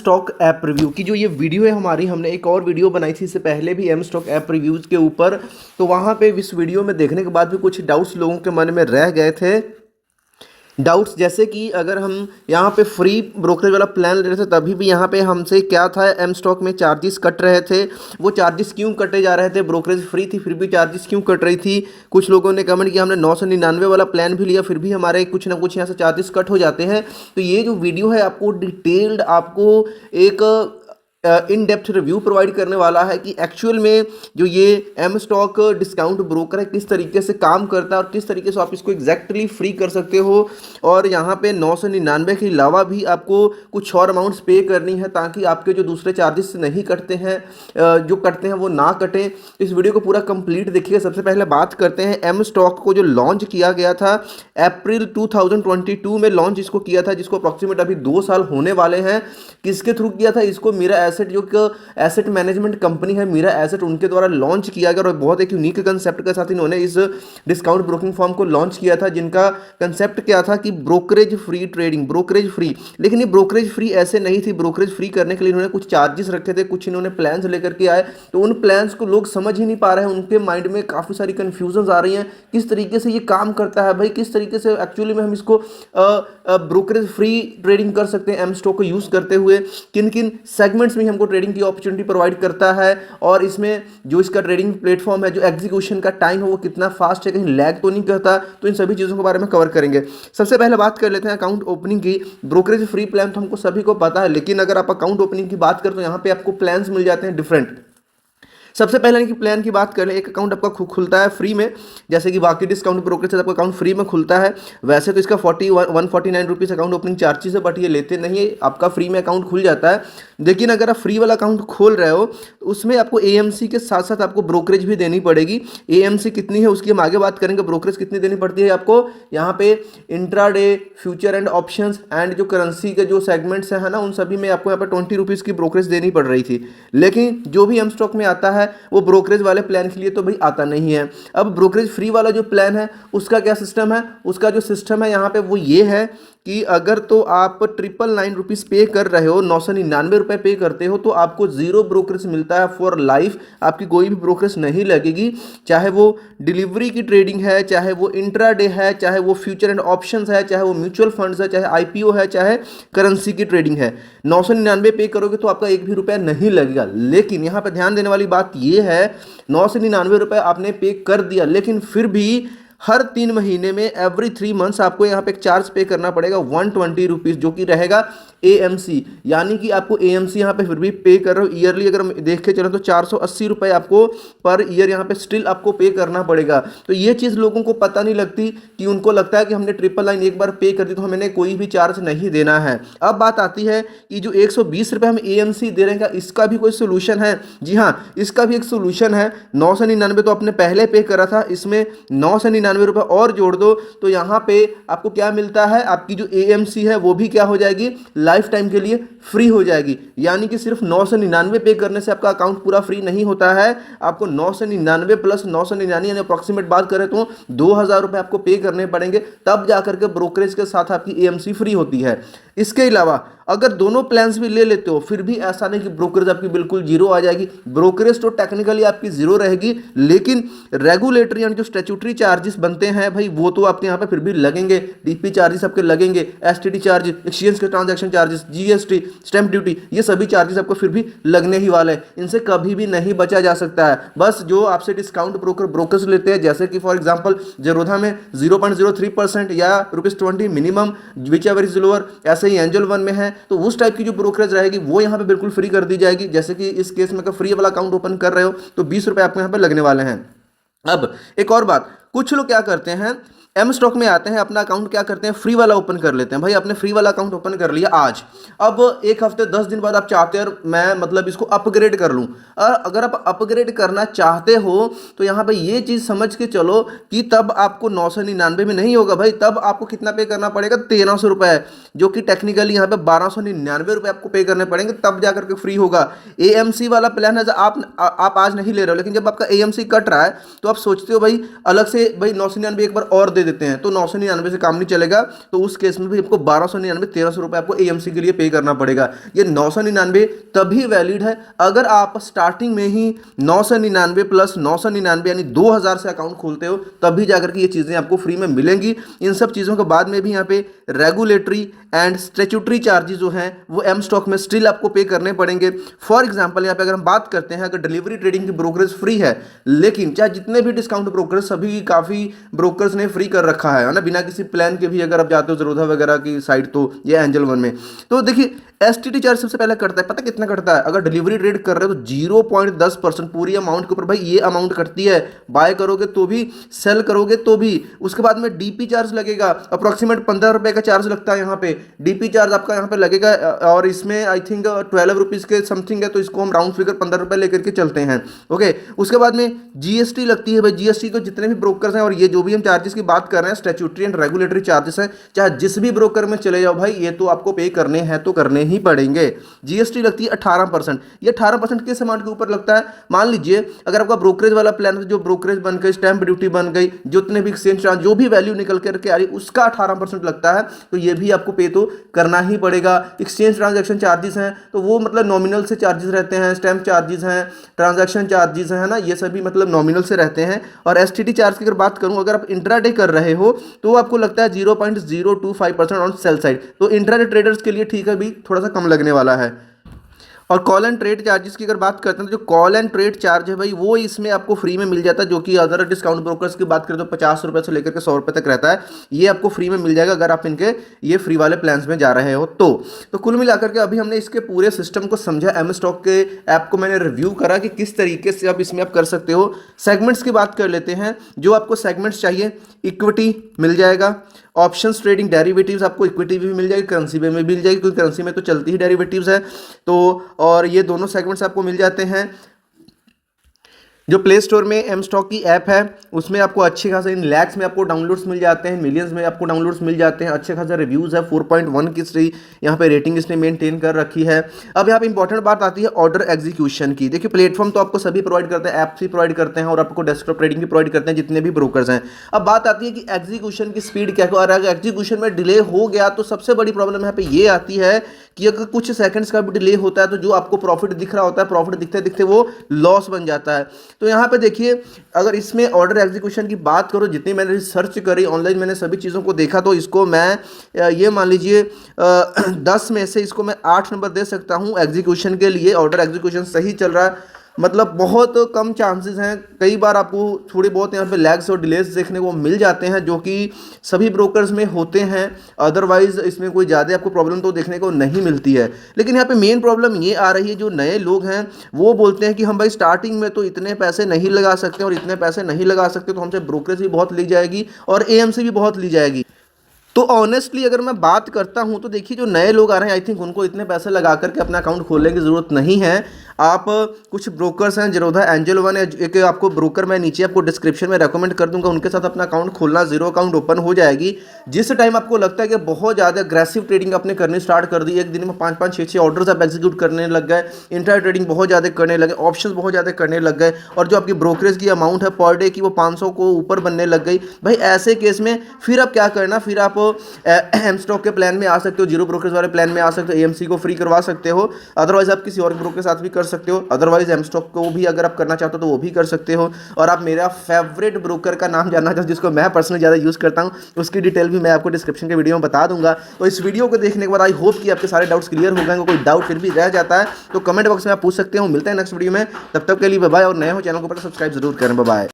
Stock app review की जो ये वीडियो है हमारी, हमने एक और वीडियो बनाई थी इससे पहले भी एम स्टॉक ऐप रिव्यूज़ के ऊपर। तो वहाँ पे इस वीडियो में देखने के बाद भी कुछ डाउट्स लोगों के मन में रह गए थे। डाउट्स जैसे कि अगर हम यहाँ पे फ्री ब्रोकरेज वाला प्लान ले रहे थे तभी भी यहाँ पे हमसे क्या था, एम स्टॉक में चार्जेस कट रहे थे। वो चार्जेस क्यों कटे जा रहे थे? ब्रोकरेज फ्री थी फिर भी चार्जेस क्यों कट रही थी? कुछ लोगों ने कमेंट किया हमने 999 वाला प्लान भी लिया फिर भी हमारे कुछ ना कुछ यहाँ से चार्जेस कट हो जाते हैं। तो ये जो वीडियो है आपको डिटेल्ड, आपको एक इन डेप्थ रिव्यू प्रोवाइड करने वाला है कि एक्चुअल में जो ये एम स्टॉक डिस्काउंट ब्रोकर है किस तरीके से काम करता है और किस तरीके से आप इसको एग्जैक्टली फ्री कर सकते हो। और यहाँ पे 999 के अलावा भी आपको कुछ और अमाउंट्स पे करनी है ताकि आपके जो दूसरे चार्जेस नहीं कटते हैं, जो कटते हैं वो ना कटें। इस वीडियो को पूरा कंप्लीट देखिएगा। सबसे पहले बात करते हैं एम स्टॉक को जो लॉन्च किया गया था अप्रैल 2022 में लॉन्च इसको किया था, जिसको अप्रॉक्सीमेट अभी 2 साल होने वाले हैं। किसके थ्रू किया था इसको? मीरा एसेट, जो कि एसेट मैनेजमेंट कंपनी है मीरा एसेट, उनके द्वारा लॉन्च किया गया और बहुत एक यूनिक कंसेप्ट के साथ इन्होंने इस डिस्काउंट ब्रोकिंग फॉर्म को लॉन्च किया था, जिनका कंसेप्ट क्या था कि brokerage free trading, brokerage free. लेकिन ये ब्रोकरेज फ्री ऐसे नहीं थी। ब्रोकरेज फ्री करने के लिए इन्होंने कुछ चार्जेस रखे थे, कुछ इन्होंने प्लान्स लेकर के आए। तो उन प्लान्स को लोग समझ ही नहीं पा रहे हैं, उनके माइंड में काफ़ी सारी कन्फ्यूजन आ रही हैं किस तरीके से ये काम करता है भाई, किस तरीके से एक्चुअली में हम इसको ब्रोकरेज फ्री ट्रेडिंग कर सकते हैं एम स्टॉक को यूज़ करते हुए, किन किन सेगमेंट्स में हमको ट्रेडिंग की अपॉर्चुनिटी प्रोवाइड करता है, और इसमें जो इसका ट्रेडिंग प्लेटफॉर्म है, जो एग्जीक्यूशन का टाइम है वो कितना फास्ट है, कहीं लैग तो नहीं करता। तो इन सभी चीज़ों के बारे में कवर करेंगे। सबसे पहले बात कर लेते हैं अकाउंट ओपनिंग की। ब्रोकरेज फ्री प्लान तो हमको सभी को पता है, लेकिन अगर आप अकाउंट ओपनिंग की बात करें तो यहाँ पे आपको प्लान्स मिल जाते हैं डिफरेंट। सबसे पहले इनकी प्लान की बात करें, एक अकाउंट आपका खुलता है फ्री में, जैसे कि बाकी डिस्काउंट ब्रोकरेज से आपका अकाउंट फ्री में खुलता है। वैसे तो इसका 149 रुपीज़ अकाउंट ओपनिंग चार्जेस है, बट ये लेते नहीं है, आपका फ्री में अकाउंट खुल जाता है। लेकिन अगर आप फ्री वाला अकाउंट खोल रहे हो तो उसमें आपको एएमसी के साथ साथ आपको ब्रोकरेज भी देनी पड़ेगी। एएमसी कितनी है उसकी हम आगे बात करेंगे, ब्रोकरेज कितनी देनी पड़ती है आपको। यहाँ पे intraday, future and options and जो करेंसी के जो सेगमेंट्स है ना, उन सभी में आपको यहाँ पर 20 रुपीज़ की ब्रोकरेज देनी पड़ रही थी। लेकिन जो भी एम स्टॉक में आता है वो ब्रोकरेज वाले प्लान के लिए तो भाई आता नहीं है। अब ब्रोकरेज फ्री वाला जो प्लान है उसका क्या सिस्टम है? उसका जो सिस्टम है यहाँ पे वो ये है कि अगर तो आप 999 रुपीज़ पे कर रहे हो, 999 रुपये पे करते हो, तो आपको जीरो ब्रोकरेज मिलता है फॉर लाइफ। आपकी कोई भी ब्रोकरेज नहीं लगेगी, चाहे वो डिलीवरी की ट्रेडिंग है, चाहे वो इंट्राडे है, चाहे वो फ्यूचर एंड ऑप्शंस है, चाहे वो म्यूचुअल फंड्स है, चाहे आईपीओ है, चाहे करेंसी की ट्रेडिंग है। 999 पे करोगे तो आपका एक भी रुपया नहीं लगेगा। लेकिन यहाँ पर ध्यान देने वाली बात यह है, 999 रुपये आपने पे कर दिया, लेकिन फिर भी हर 3 महीने में एवरी 3 मंथ्स आपको यहाँ पे एक चार्ज पे करना पड़ेगा 120 रुपीज़, जो कि रहेगा एएमसी। यानी कि आपको एएमसी यहाँ पे फिर भी पे कर रहे हो। ईयरली अगर हम देख के चलें तो 480 रुपये आपको पर ईयर यहाँ पे स्टिल आपको पे करना पड़ेगा। तो ये चीज़ लोगों को पता नहीं लगती, कि उनको लगता है कि हमने 999 एक बार पे कर दी तो हमें कोई भी चार्ज नहीं देना है। अब बात आती है कि जो 120 रुपये हम एएमसी दे रहे हैं, इसका भी कोई सोल्यूशन है? जी हाँ, इसका भी एक सोल्यूशन है। 999 तो आपने पहले पे करा था, इसमें 999 रुपये और जोड़ दो तो यहाँ पे आपको क्या मिलता है, आपकी जो एएमसी है वो भी क्या हो जाएगी, लाइफ टाइम के लिए फ्री हो जाएगी। यानी कि सिर्फ 999 पे करने से आपका अकाउंट पूरा फ्री नहीं होता है, आपको 999 प्लस 999 यानी अप्रॉक्सीमेट बात करें तो 2000 रुपये आपको पे करने पड़ेंगे, तब जाकर के ब्रोकरेज के साथ आपकी एएमसी फ्री होती है। इसके अलावा अगर दोनों प्लान्स भी ले लेते हो फिर भी ऐसा नहीं कि ब्रोकरेज आपकी बिल्कुल जीरो आ जाएगी। ब्रोकरेज तो टेक्निकली आपकी जीरो रहेगी, लेकिन रेगुलेटरी यानी जो स्टैट्यूटरी चार्जेस बनते हैं भाई वो तो आपके यहाँ पे फिर भी लगेंगे। डीपी चार्जेस आपके लगेंगे, एसटीडी चार्जेस, एक्सचेंज के transaction charges, GST, stamp duty, ये सभी चार्जेस आपको फिर भी लगने ही वाले हैं। इनसे कभी भी नहीं बचा जा सकता है। बस जो आपसे डिस्काउंट ब्रोकर्स लेते हैं, जैसे कि फॉर एग्जाम्पल जेरोधा में 0.03% या ₹20 minimum, which ever is lower, ऐसे ही एंजल वन में है, तो उस टाइप की जो ब्रोकरेज रहेगी वो यहाँ पे बिल्कुल फ्री कर दी जाएगी। जैसे कि इस केस में अगर फ्री वाला अकाउंट ओपन कर रहे हो तो 20 रुपये आपको यहाँ पे लगने वाले हैं। अब एक और बात, कुछ लोग क्या करते हैं, एम स्टॉक में आते हैं, अपना अकाउंट क्या करते हैं, फ्री वाला ओपन कर लेते हैं। भाई आपने फ्री वाला अकाउंट ओपन कर लिया आज, अब एक हफ्ते 10 दिन बाद आप चाहते हैं मैं मतलब इसको अपग्रेड कर लूं। और अगर आप अपग्रेड करना चाहते हो तो यहाँ पे ये चीज़ समझ के चलो कि तब आपको 999 में नहीं होगा भाई, तब आपको कितना पे करना पड़ेगा, 1300 रुपये, जो कि टेक्निकली यहाँ पे 1299 रुपये आपको पे करने पड़ेंगे, तब जाकर के फ्री होगा। एएमसी वाला प्लान है, आप आज नहीं ले रहे हो, लेकिन जब आपका एएमसी कट रहा है तो आप सोचते हो भाई अलग से भाई 999 एक बार और दे देते हैं तो 999 से काम नहीं चलेगा, तो उस केस में भी आपको 1299 1300 रुपये आपको एएमसी के लिए पे करना पड़ेगा। ये 999 तभी वैलिड है अगर आप स्टार्टिंग में ही 999 प्लस 999 यानी 2000 से अकाउंट खोलते हो, तभी जाकर के ये चीज़ें आपको फ्री में मिलेंगी। इन सब चीज़ों के बाद में भी यहाँ पे रेगुलेटरी एंड स्टैट्यूटरी चार्जेस जो हैं वो एम स्टॉक में स्टिल आपको पे करने पड़ेंगे। फॉर एग्जांपल यहाँ पे अगर हम बात करते हैं, अगर डिलीवरी ट्रेडिंग की ब्रोकरेज फ्री है, लेकिन चाहे जितने भी डिस्काउंट ब्रोकर्स सभी काफ़ी ब्रोकर्स ने फ्री कर रखा है ना, बिना किसी प्लान के भी अगर आप जाते हो ज़रूरत वगैरह की साइट तो ये एंजल वन में, तो देखिए एसटीटी चार्ज सबसे पहले करता है, पता कितना करता है? अगर डिलीवरी ट्रेड कर रहे हो तो 0.10% पूरी अमाउंट के ऊपर भाई ये अमाउंट कटती है। बाय करोगे तो भी, सेल करोगे तो भी। उसके बाद में डीपी चार्ज लगेगा, अप्रॉक्सीमेट 15 रुपये का चार्ज लगता है यहाँ पे। डीपी चार्ज आपका यहाँ पे लगेगा और इसमें आई थिंक 12 रुपीज़ के समथिंग है, तो इसको हम राउंड फिगर 15 रुपये लेकर के चलते हैं। ओके, उसके बाद में जीएसटी लगती है भाई। जीएसटी तो जितने भी ब्रोकर्स हैं, और ये जो भी हम चार्जेस की बात कर रहे हैं स्टैट्यूटरी एंड रेगुलेटरी चार्जेस हैं, चाहे जिस भी ब्रोकर में चले जाओ भाई, ये तो आपको पे करने हैं तो करने ही पड़ेंगे। जीएसटी लगती है 18%। ये 18% किस अमाउंट के ऊपर लगता है? मान लीजिए अगर आपका ब्रोकरेज वाला प्लान है, जो ब्रोकरेज बन गई, स्टैंप ड्यूटी बन गई, जितने भी एक्सचेंज चार्ज, जो भी वैल्यू निकल करके आ रही उसका 18% लगता है, तो ये भी आपको पे तो करना ही पड़ेगा। एक्सचेंज ट्रांजैक्शन चार्जेस हैं तो वो मतलब नॉमिनल से चार्जेस रहते हैं, स्टैंप चार्जेस हैं, ट्रांजैक्शन चार्जेस हैं ना, ये सभी मतलब नॉमिनल से रहते हैं। और एसटीटी चार्ज की अगर बात करूं, अगर आप इंट्राडे कर रहे हो तो आपको लगता है 0.025% ऑन सेल साइड, तो इंट्राडे ट्रेडर्स के लिए ठीक है, भी थोड़ा सा कम लगने वाला है। और कॉल एंड ट्रेड चार्जेस की अगर बात करते हैं तो जो कॉल एंड ट्रेड चार्ज है भाई, वो इसमें आपको फ्री में मिल जाता है, जो कि अदर डिस्काउंट ब्रोकर्स की बात करें तो 50 रुपये से लेकर के 100 रुपये तक रहता है। ये आपको फ्री में मिल जाएगा अगर आप इनके ये फ्री वाले प्लान्स में जा रहे हो तो कुल मिलाकर के अभी हमने इसके पूरे सिस्टम को समझा। एम स्टॉक के ऐप को मैंने रिव्यू करा कि किस तरीके से आप इसमें आप कर सकते हो। सेगमेंट्स की बात कर लेते हैं। जो आपको सेगमेंट्स चाहिए, इक्विटी मिल जाएगा, ऑप्शंस ट्रेडिंग, डेरिवेटिव्स आपको इक्विटी भी मिल जाएगी, करेंसी में भी मिल जाएगी, क्योंकि करेंसी में तो चलती ही डेरिवेटिव्स है। तो और ये दोनों सेगमेंट्स आपको मिल जाते हैं। जो प्ले स्टोर में एम स्टॉक की ऐप है उसमें आपको अच्छे खासे इन लैक्स में आपको डाउनलोड्स मिल जाते हैं, मिलियंस में आपको डाउनलोड्स मिल जाते हैं। अच्छे खासे रिव्यूज़ है, 4.1 की इसकी यहाँ पे रेटिंग इसने मेंटेन कर रखी है। अब यहाँ पे इंपॉर्टेंट बात आती है ऑर्डर एग्जीक्यूशन की। देखिए प्लेटफॉर्म तो आपको सभी प्रोवाइड करते हैं, ऐप्स भी प्रोवाइड करते हैं और आपको डेस्कटॉप ट्रेडिंग भी प्रोवाइड करते हैं जितने भी ब्रोकर्स हैं। अब बात आती है कि एग्जीक्यूशन की स्पीड क्या है, और अगर एग्जीक्यूशन में डिले हो गया तो सबसे बड़ी प्रॉब्लम यहाँ पे ये आती है कि अगर कुछ सेकंड्स का भी डिले होता है तो जो आपको प्रॉफिट दिख रहा होता है, प्रॉफिट दिखते दिखते वो लॉस बन जाता है। तो यहाँ पे देखिए अगर इसमें ऑर्डर एग्जीक्यूशन की बात करो, जितनी मैंने रिसर्च करी ऑनलाइन, मैंने सभी चीज़ों को देखा, तो इसको मैं ये मान लीजिए 10 में से इसको मैं 8 नंबर दे सकता हूँ एग्जीक्यूशन के लिए। ऑर्डर एग्जीक्यूशन सही चल रहा है, मतलब बहुत कम चांसेस हैं। कई बार आपको थोड़ी बहुत यहाँ पे लैग्स और डिलेस देखने को मिल जाते हैं जो कि सभी ब्रोकर्स में होते हैं, अदरवाइज इसमें कोई ज़्यादा आपको प्रॉब्लम तो देखने को नहीं मिलती है। लेकिन यहाँ पे मेन प्रॉब्लम ये आ रही है, जो नए लोग हैं वो बोलते हैं कि हम भाई स्टार्टिंग में तो इतने पैसे नहीं लगा सकते, और इतने पैसे नहीं लगा सकते तो हमसे ब्रोकरेज भी बहुत ली जाएगी और एएमसी भी बहुत ली जाएगी। तो ऑनेस्टली अगर मैं बात करता हूं तो देखिए जो नए लोग आ रहे हैं, आई थिंक उनको इतने पैसे लगा करके अपना अकाउंट खोलने की ज़रूरत नहीं है। आप कुछ ब्रोकर्स हैं, जीरोधा, एंजल वन है, एक आपको ब्रोकर मैं नीचे आपको डिस्क्रिप्शन में रेकमेंड कर दूंगा, उनके साथ अपना अकाउंट खोलना, जीरो अकाउंट ओपन हो जाएगी। जिस टाइम आपको लगता है कि बहुत ज़्यादा अग्रेसिव ट्रेडिंग आपने करनी स्टार्ट कर दी, एक दिन में 5-5, 6-6 ऑर्डर्स आप एग्जीक्यूट करने लग गए, इंट्रा ट्रेडिंग बहुत ज़्यादा करने लगे, ऑप्शंस बहुत ज़्यादा करने लग गए, और जो आपकी ब्रोकरेज की अमाउंट है पर डे की वो 500 को ऊपर बनने लग गई, भाई ऐसे केस में फिर आप क्या करना, फिर आप एम स्टॉक के प्लान में आ सकते हो, जीरो ब्रोकरेज वाले प्लान में आ सकते हो, एएमसी को फ्री करवा सकते हो, अदरवाइज आप किसी और ब्रोकर के साथ भी कर सकते हो, अदरवाइज एम स्टॉक को भी अगर आप करना चाहते हो तो वो भी कर सकते हो। और आप मेरा फेवरेट ब्रोकर का नाम जानना चाहते हो जिसको मैं पर्सनली ज़्यादा यूज़ करता हूँ, उसकी डिटेल भी मैं आपको डिस्क्रिप्शन के वीडियो में बता दूंगा। तो इस वीडियो को देखने के बाद आई होप कि आपके सारे डाउट्स क्लियर हो गए। कोई डाउट फिर भी रह जाता है तो कमेंट बॉक्स में आप पूछ सकते हो। मिलते हैं नेक्स्ट वीडियो में, तब तक के लिए बाय बाय, और नए हो चैनल को सब्सक्राइब जरूर करें। Bye bye.